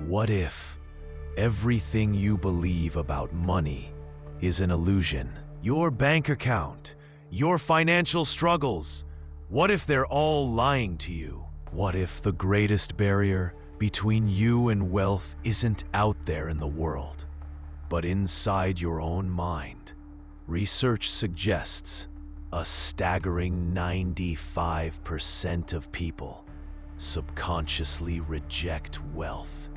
What if everything you believe about money is an illusion? Your bank account, your financial struggles, what if they're all lying to you? What if the greatest barrier between you and wealth isn't out there in the world, but inside your own mind? Research suggests a staggering 95% of people subconsciously reject wealth,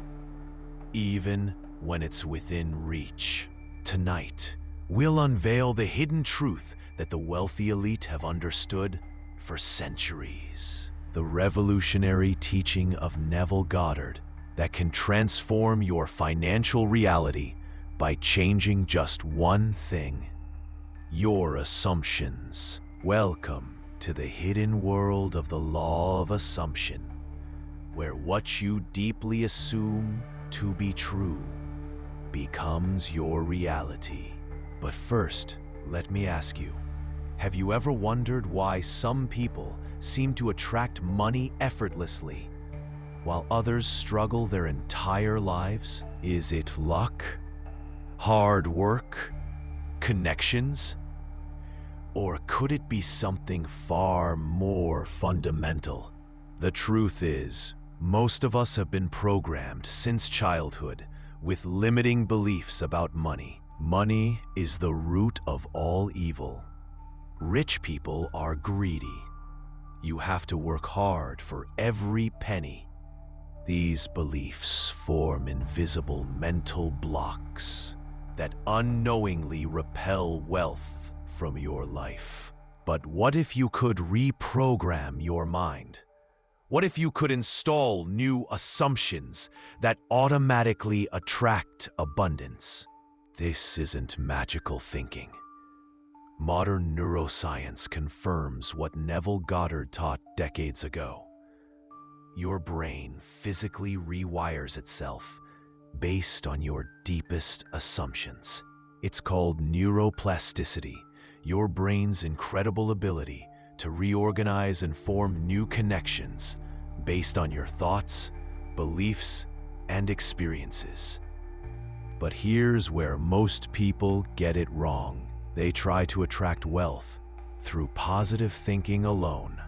even when it's within reach. Tonight, we'll unveil the hidden truth that the wealthy elite have understood for centuries. The revolutionary teaching of Neville Goddard that can transform your financial reality by changing just one thing: your assumptions. Welcome to the hidden world of the law of assumption, where what you deeply assume to be true becomes your reality. But first, let me ask you, have you ever wondered why some people seem to attract money effortlessly, while others struggle their entire lives? Is it luck? Hard work? Connections? Or could it be something far more fundamental? The truth is, most of us have been programmed since childhood with limiting beliefs about money. Money is the root of all evil. Rich people are greedy. You have to work hard for every penny. These beliefs form invisible mental blocks that unknowingly repel wealth from your life. But what if you could reprogram your mind? What if you could install new assumptions that automatically attract abundance? This isn't magical thinking. Modern neuroscience confirms what Neville Goddard taught decades ago. Your brain physically rewires itself based on your deepest assumptions. It's called neuroplasticity, your brain's incredible ability to reorganize and form new connections based on your thoughts, beliefs, and experiences. But here's where most people get it wrong. They try to attract wealth through positive thinking alone,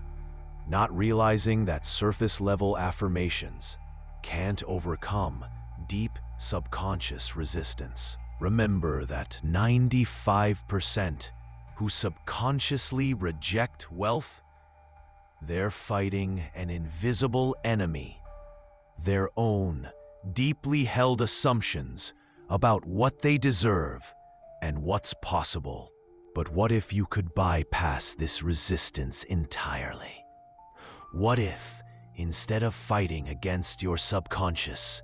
not realizing that surface-level affirmations can't overcome deep subconscious resistance. Remember that 95% who subconsciously reject wealth, they're fighting an invisible enemy, their own deeply held assumptions about what they deserve and what's possible. But what if you could bypass this resistance entirely? What if, instead of fighting against your subconscious,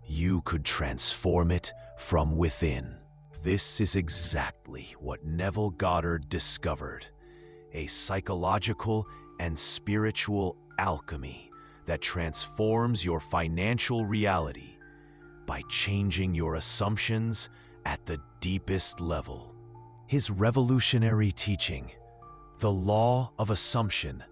you could transform it from within? This is exactly what Neville Goddard discovered, a psychological and spiritual alchemy that transforms your financial reality by changing your assumptions at the deepest level. His revolutionary teaching, the law of assumption,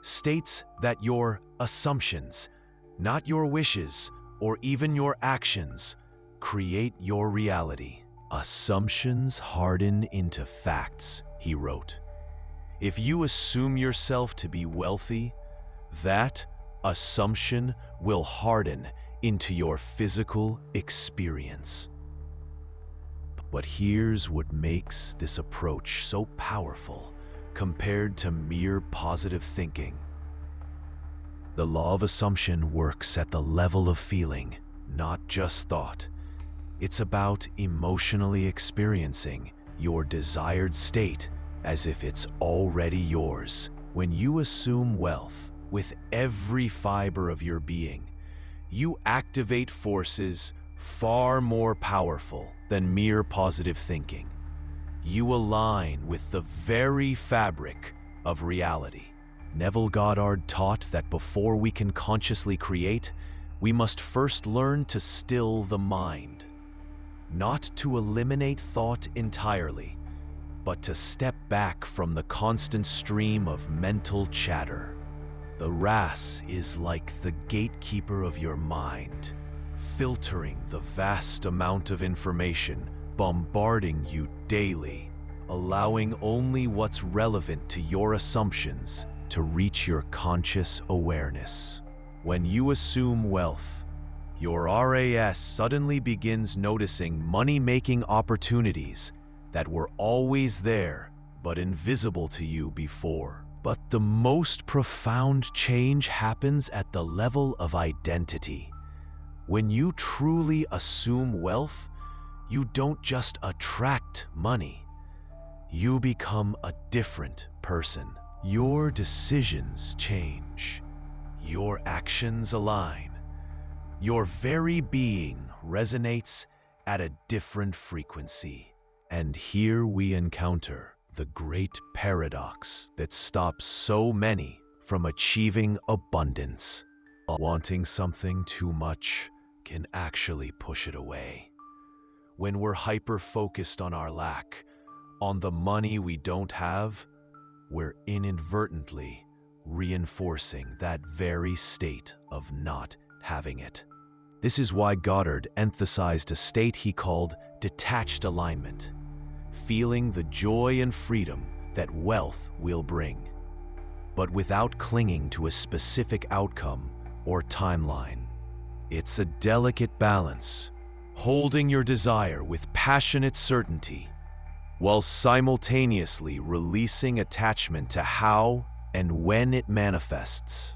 states that your assumptions, not your wishes or even your actions, create your reality. Assumptions harden into facts, he wrote. If you assume yourself to be wealthy, that assumption will harden into your physical experience. But here's what makes this approach so powerful compared to mere positive thinking. The law of assumption works at the level of feeling, not just thought. It's about emotionally experiencing your desired state as if it's already yours. When you assume wealth with every fiber of your being, you activate forces far more powerful than mere positive thinking. You align with the very fabric of reality. Neville Goddard taught that before we can consciously create, we must first learn to still the mind. Not to eliminate thought entirely, but to step back from the constant stream of mental chatter. The RAS is like the gatekeeper of your mind, filtering the vast amount of information bombarding you daily, allowing only what's relevant to your assumptions to reach your conscious awareness. When you assume wealth, your RAS suddenly begins noticing money-making opportunities that were always there but invisible to you before. But the most profound change happens at the level of identity. When you truly assume wealth, you don't just attract money. You become a different person. Your decisions change. Your actions align. Your very being resonates at a different frequency. And here we encounter the great paradox that stops so many from achieving abundance. Wanting something too much can actually push it away. When we're hyper-focused on our lack, on the money we don't have, we're inadvertently reinforcing that very state of not having it. This is why Goddard emphasized a state he called detached alignment, feeling the joy and freedom that wealth will bring, but without clinging to a specific outcome or timeline. It's a delicate balance, holding your desire with passionate certainty, while simultaneously releasing attachment to how and when it manifests.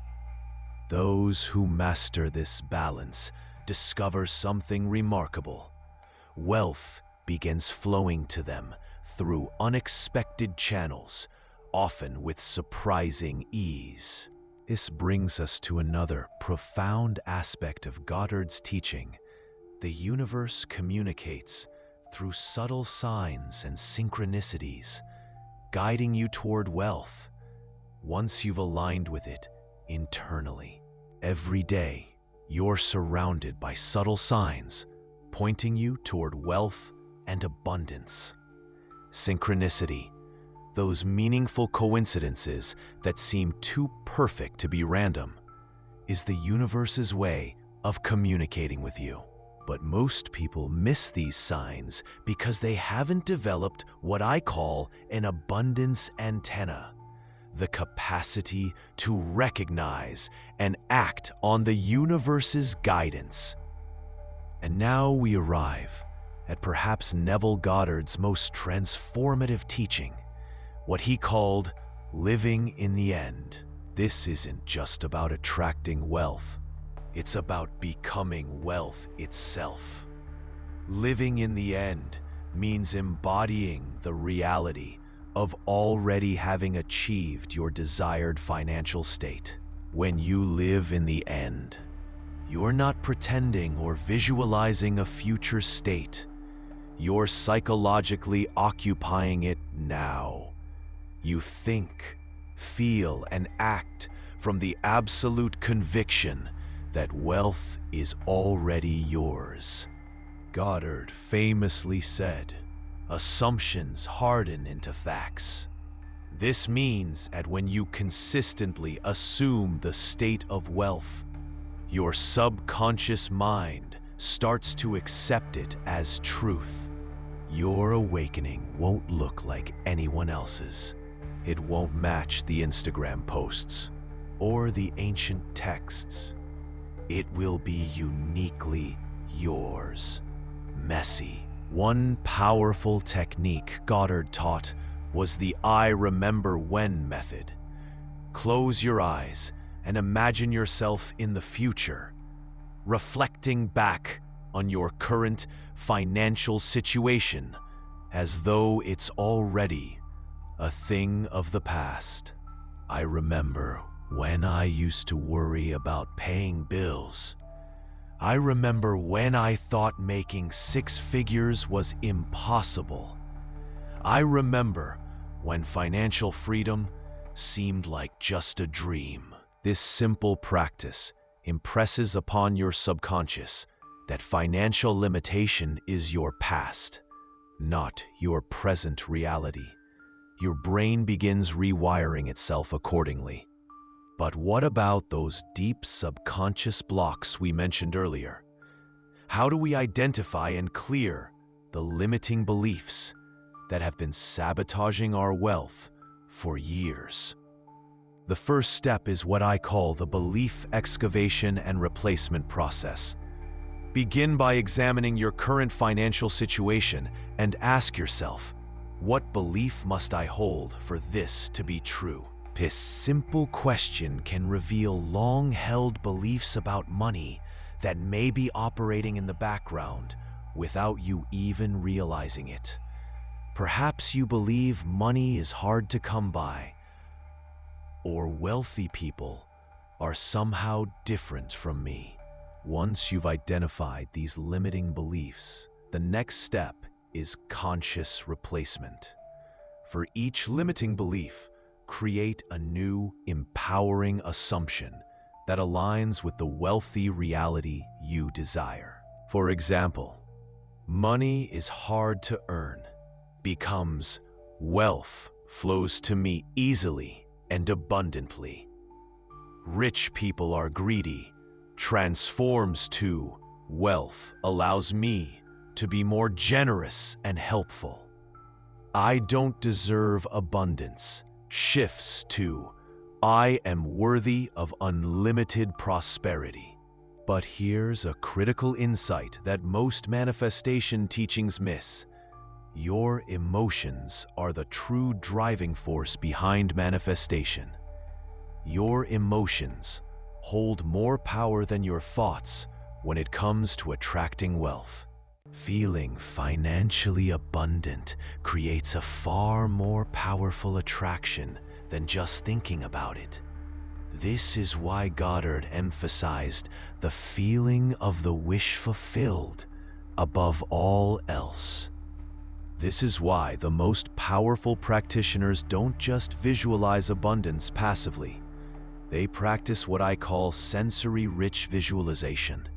Those who master this balance discover something remarkable. Wealth begins flowing to them through unexpected channels, often with surprising ease. This brings us to another profound aspect of Goddard's teaching. The universe communicates through subtle signs and synchronicities, guiding you toward wealth once you've aligned with it internally. Every day, you're surrounded by subtle signs pointing you toward wealth and abundance. Synchronicity, those meaningful coincidences that seem too perfect to be random, is the universe's way of communicating with you. But most people miss these signs because they haven't developed what I call an abundance antenna, the capacity to recognize and act on the universe's guidance. And now we arrive at perhaps Neville Goddard's most transformative teaching, what he called living in the end. This isn't just about attracting wealth. It's about becoming wealth itself. Living in the end means embodying the reality of already having achieved your desired financial state. When you live in the end, you're not pretending or visualizing a future state. You're psychologically occupying it now. You think, feel, and act from the absolute conviction that wealth is already yours. Goddard famously said, "Assumptions harden into facts." This means that when you consistently assume the state of wealth, your subconscious mind starts to accept it as truth. Your awakening won't look like anyone else's. It won't match the Instagram posts or the ancient texts. It will be uniquely yours. Messy. One powerful technique Goddard taught was the I remember when method. Close your eyes and imagine yourself in the future, reflecting back on your current financial situation as though it's already a thing of the past. I remember when I used to worry about paying bills. I remember when I thought making 6 figures was impossible. I remember when financial freedom seemed like just a dream. This simple practice impresses upon your subconscious that financial limitation is your past, not your present reality. Your brain begins rewiring itself accordingly. But what about those deep subconscious blocks we mentioned earlier? How do we identify and clear the limiting beliefs that have been sabotaging our wealth for years? The first step is what I call the belief excavation and replacement process. Begin by examining your current financial situation and ask yourself, what belief must I hold for this to be true? This simple question can reveal long-held beliefs about money that may be operating in the background without you even realizing it. Perhaps you believe money is hard to come by, or wealthy people are somehow different from me. Once you've identified these limiting beliefs, the next step is conscious replacement. For each limiting belief, create a new, empowering assumption that aligns with the wealthy reality you desire. For example, money is hard to earn becomes wealth flows to me easily and abundantly. Rich people are greedy transforms to wealth allows me to be more generous and helpful. I don't deserve abundance shifts to I am worthy of unlimited prosperity. But here's a critical insight that most manifestation teachings miss. Your emotions are the true driving force behind manifestation. Your emotions hold more power than your thoughts when it comes to attracting wealth. Feeling financially abundant creates a far more powerful attraction than just thinking about it. This is why Goddard emphasized the feeling of the wish fulfilled above all else. This is why the most powerful practitioners don't just visualize abundance passively. They practice what I call sensory-rich visualization.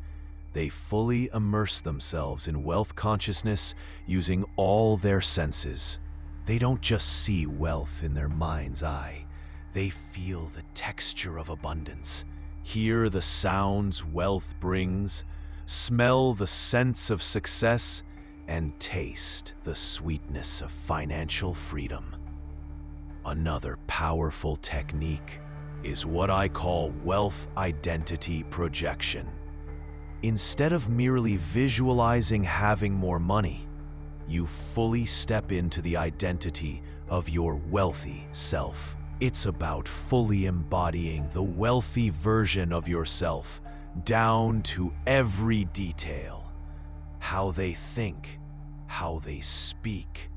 They fully immerse themselves in wealth consciousness using all their senses. They don't just see wealth in their mind's eye. They feel the texture of abundance, hear the sounds wealth brings, smell the scents of success, and taste the sweetness of financial freedom. Another powerful technique is what I call wealth identity projection. Instead of merely visualizing having more money, you fully step into the identity of your wealthy self. It's about fully embodying the wealthy version of yourself down to every detail. How they think, how they speak,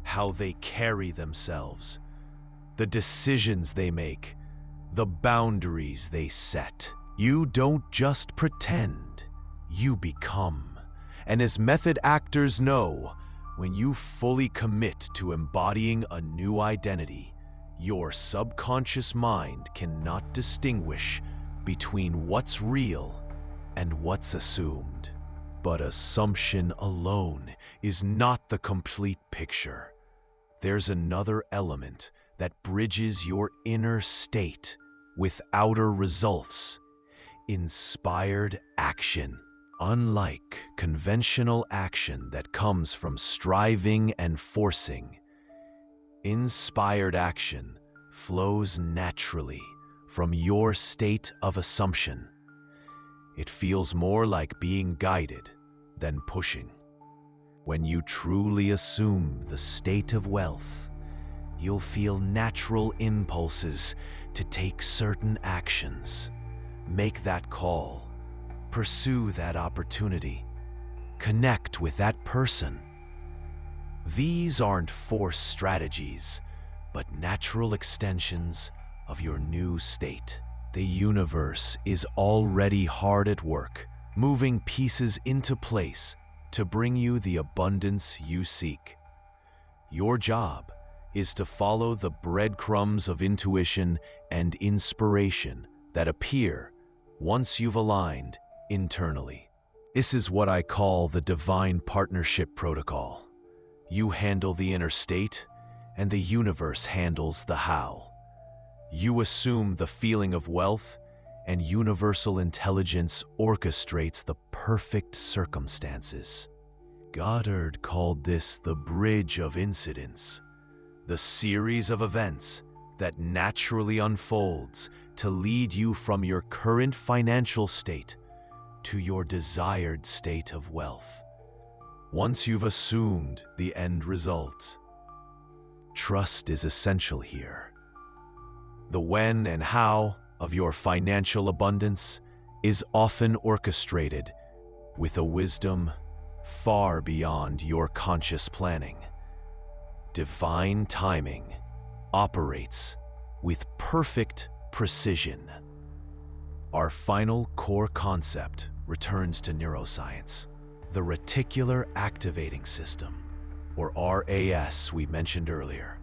how they carry themselves, the decisions they make, the boundaries they set. You don't just pretend, you become. And as method actors know, when you fully commit to embodying a new identity, your subconscious mind cannot distinguish between what's real and what's assumed. But assumption alone is not the complete picture. There's another element that bridges your inner state with outer results: inspired action. Unlike conventional action that comes from striving and forcing, inspired action flows naturally from your state of assumption. It feels more like being guided than pushing. When you truly assume the state of wealth, you'll feel natural impulses to take certain actions. Make that call. Pursue that opportunity. Connect with that person. These aren't forced strategies, but natural extensions of your new state. The universe is already hard at work, moving pieces into place to bring you the abundance you seek. Your job is to follow the breadcrumbs of intuition and inspiration that appear once you've aligned internally. This is what I call the divine partnership protocol. You handle the inner state, and the universe handles the how. You assume the feeling of wealth, and universal intelligence orchestrates the perfect circumstances. Goddard called this the bridge of incidents, the series of events that naturally unfolds to lead you from your current financial state to your desired state of wealth. Once you've assumed the end result, trust is essential here. The when and how of your financial abundance is often orchestrated with a wisdom far beyond your conscious planning. Divine timing operates with perfect precision. Our final core concept returns to neuroscience, the reticular activating system, or RAS we mentioned earlier.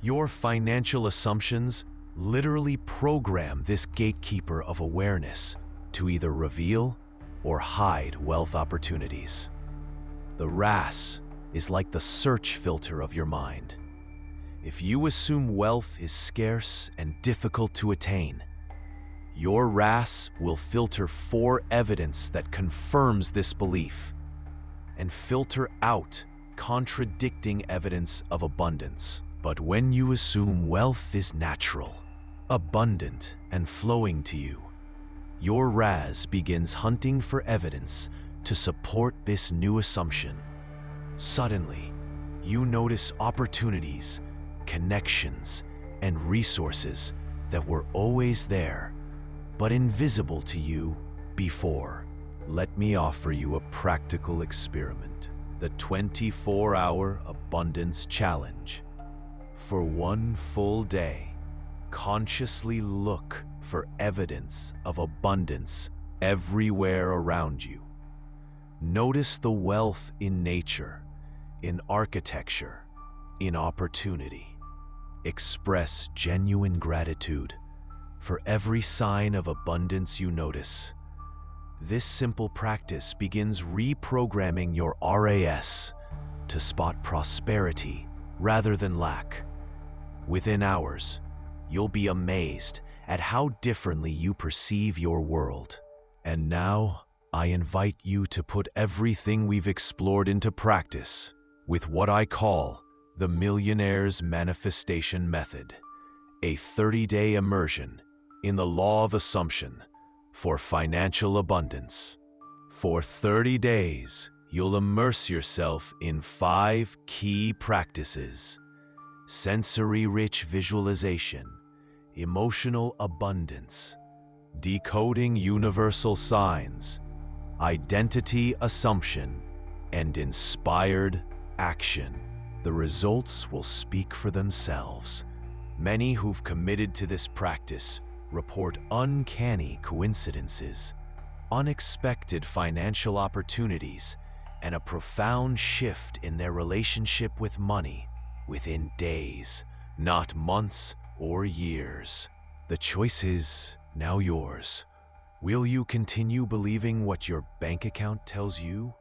Your financial assumptions literally program this gatekeeper of awareness to either reveal or hide wealth opportunities. The RAS is like the search filter of your mind. If you assume wealth is scarce and difficult to attain, your RAS will filter for evidence that confirms this belief and filter out contradicting evidence of abundance. But when you assume wealth is natural, abundant, and flowing to you, your RAS begins hunting for evidence to support this new assumption. Suddenly, you notice opportunities, connections, and resources that were always there, but invisible to you before. Let me offer you a practical experiment, the 24-hour Abundance Challenge. For one full day, consciously look for evidence of abundance everywhere around you. Notice the wealth in nature, in architecture, in opportunity. Express genuine gratitude for every sign of abundance you notice. This simple practice begins reprogramming your RAS to spot prosperity rather than lack. Within hours, you'll be amazed at how differently you perceive your world. And now, I invite you to put everything we've explored into practice with what I call the Millionaire's Manifestation Method, a 30-day immersion in the law of assumption for financial abundance. For 30 days, you'll immerse yourself in 5 key practices: sensory-rich visualization, emotional abundance, decoding universal signs, identity assumption, and inspired action. The results will speak for themselves. Many who've committed to this practice report uncanny coincidences, unexpected financial opportunities, and a profound shift in their relationship with money within days, not months or years. The choice is now yours. Will you continue believing what your bank account tells you?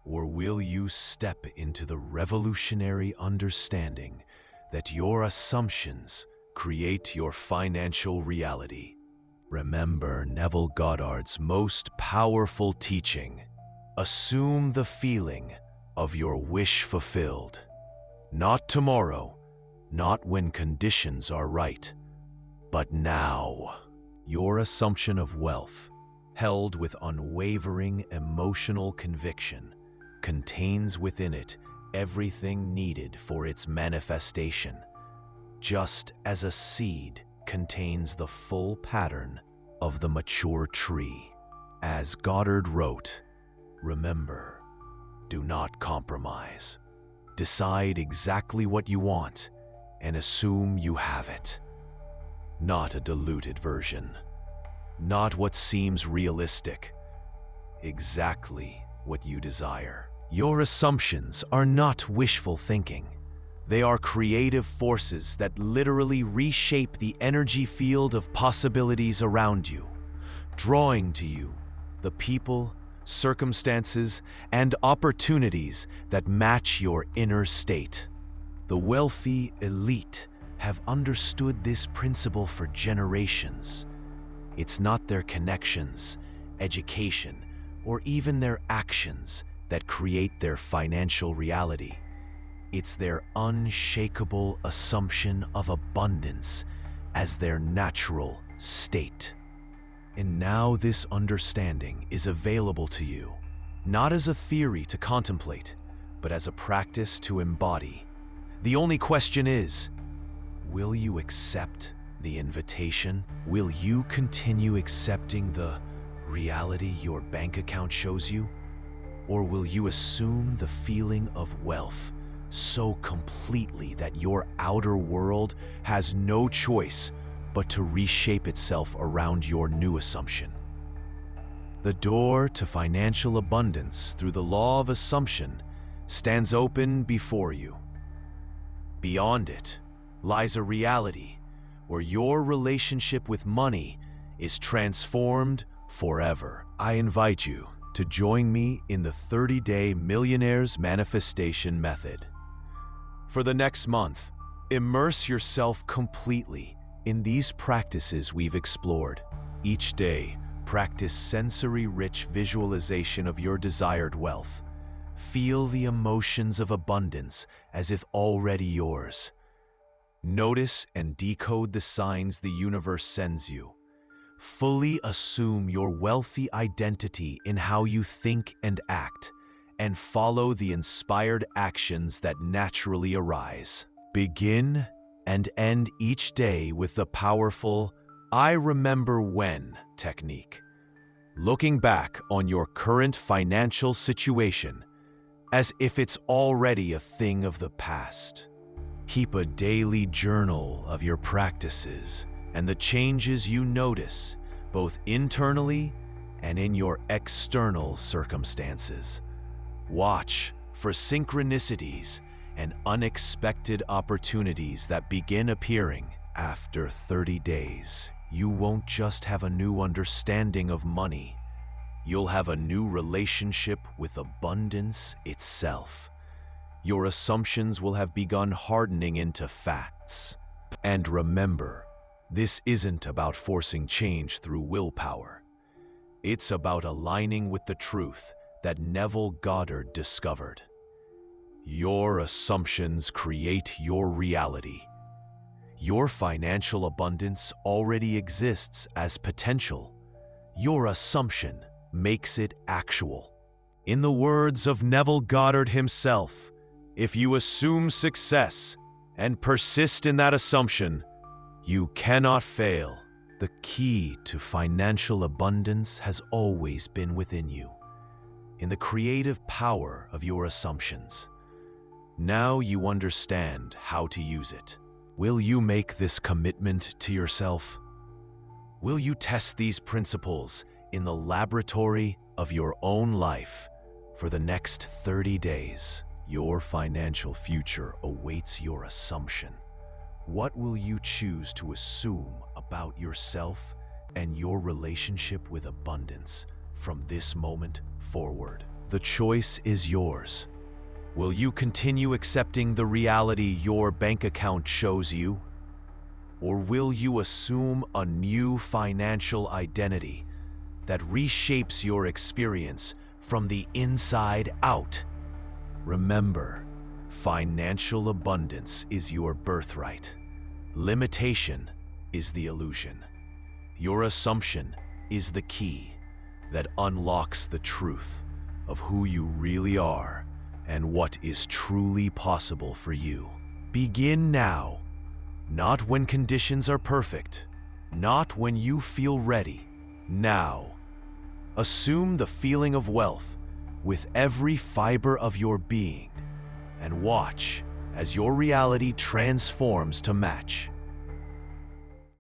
Or will you step into the revolutionary understanding that your assumptions create your financial reality? Remember Neville Goddard's most powerful teaching: assume the feeling of your wish fulfilled. Not tomorrow, not when conditions are right, but now. Your assumption of wealth, held with unwavering emotional conviction, contains within it everything needed for its manifestation, just as a seed contains the full pattern of the mature tree. As Goddard wrote, remember, do not compromise. Decide exactly what you want and assume you have it. Not a diluted version. Not what seems realistic. Exactly what you desire. Your assumptions are not wishful thinking. They are creative forces that literally reshape the energy field of possibilities around you, drawing to you the people, circumstances, and opportunities that match your inner state. The wealthy elite have understood this principle for generations, It's not their connections, education, or even their actions that create their financial reality. It's their unshakable assumption of abundance as their natural state. And now this understanding is available to you, not as a theory to contemplate, but as a practice to embody. The only question is, will you accept the invitation? Will you continue accepting the reality your bank account shows you? Or will you assume the feeling of wealth so completely that your outer world has no choice but to reshape itself around your new assumption? The door to financial abundance through the law of assumption stands open before you. Beyond it lies a reality where your relationship with money is transformed forever. I invite you to join me in the 30-day Millionaire's Manifestation Method. For the next month, immerse yourself completely in these practices we've explored. Each day, practice sensory-rich visualization of your desired wealth. Feel the emotions of abundance as if already yours. Notice and decode the signs the universe sends you. Fully assume your wealthy identity in how you think and act, and follow the inspired actions that naturally arise. Begin and end each day with the powerful "I remember when" technique, looking back on your current financial situation as if it's already a thing of the past. Keep a daily journal of your practices and the changes you notice, both internally and in your external circumstances. Watch for synchronicities and unexpected opportunities that begin appearing. After 30 days, you won't just have a new understanding of money. You'll have a new relationship with abundance itself. Your assumptions will have begun hardening into facts. And remember, this isn't about forcing change through willpower. It's about aligning with the truth that Neville Goddard discovered. Your assumptions create your reality. Your financial abundance already exists as potential. Your assumption makes it actual. In the words of Neville Goddard himself, if you assume success and persist in that assumption, you cannot fail. The key to financial abundance has always been within you, in the creative power of your assumptions. Now you understand how to use it. Will you make this commitment to yourself? Will you test these principles in the laboratory of your own life for the next 30 days? Your financial future awaits your assumption. What will you choose to assume about yourself and your relationship with abundance from this moment forward? The choice is yours. Will you continue accepting the reality your bank account shows you? Or will you assume a new financial identity that reshapes your experience from the inside out? Remember, financial abundance is your birthright. Limitation is the illusion. Your assumption is the key that unlocks the truth of who you really are and what is truly possible for you. Begin now, not when conditions are perfect, not when you feel ready. Now, assume the feeling of wealth with every fiber of your being, and watch as your reality transforms to match.